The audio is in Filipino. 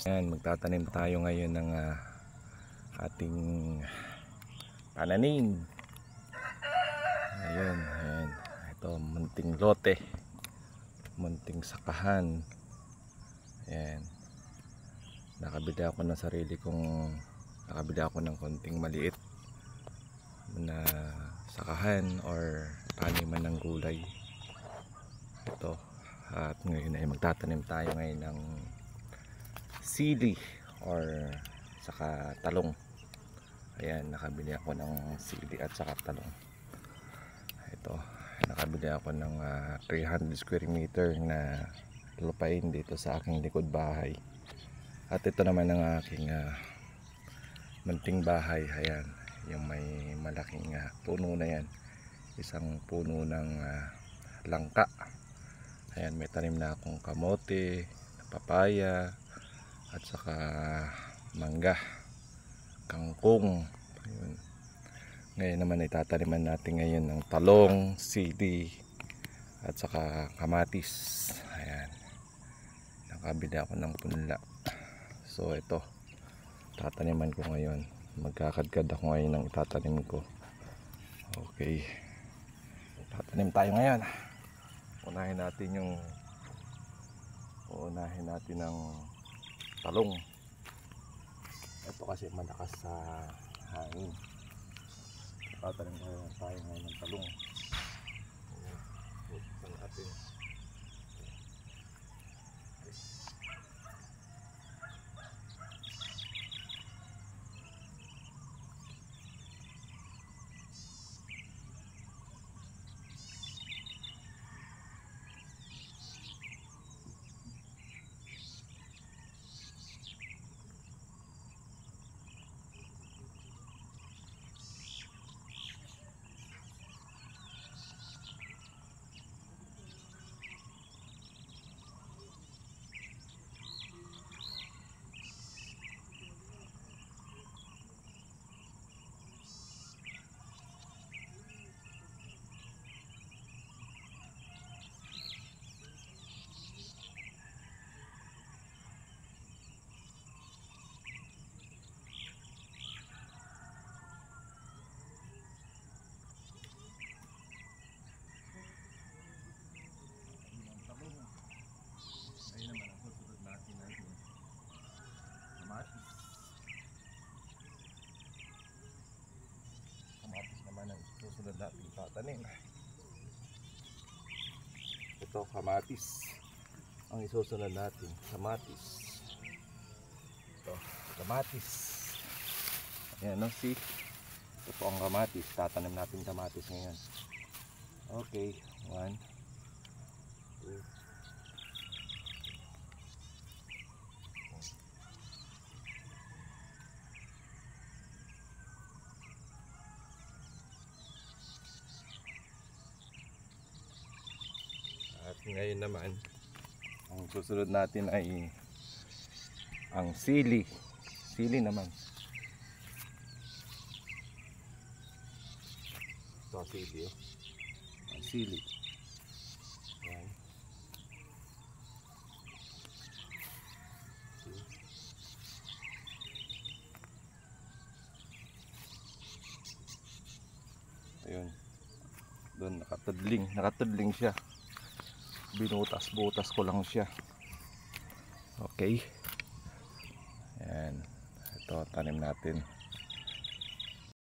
Ayan, magtatanim tayo ngayon ng ating pananim. Ayan, ayan. Ito, munting lote, munting sakahan. Ayan. Nakabili ako ng konting maliit na sakahan or paniman ng gulay. Ito. At ngayon ay magtatanim tayo ngayon ng sili or saka talong. Ayan, nakabili ako ng sili at saka talong. Ito, nakabili ako ng 300 square meter na lupain dito sa aking likod bahay. At ito naman ang aking munting bahay. Ayan, yung may malaking puno na yan. Isang puno ng langka. Ayan, may tanim na akong kamote, papaya, at saka mangga, kangkong. Ayun. Ngayon naman itataniman natin ngayon ng talong, sili, at saka kamatis. Ayan, nakabili ako ng punla. So ito, tataniman ko ngayon. Magkakadkad ako ngayon ng itatanim ko. Okay, tatanim tayo ngayon. Unahin natin ng talong. Ito kasi malakas sa hangin. Tatanim tayo ngayon ng talong. Buksan natin. Kamatis naman ang susunod natin tatanim. Ito, kamatis ang isusunod natin. Kamatis. Ito, kamatis. Ayan, no? See? Ito po ang kamatis. Tatanim natin kamatis ngayon. Okay, 1, 2. At ngayon naman, ang susunod natin ay ang sili. Sili naman. Ito sili. Ang sili. Ayan. Ayun. Doon nakatudling siya. Binutas-butas ko lang siya. Okay. Ayan. Ito, tanim natin.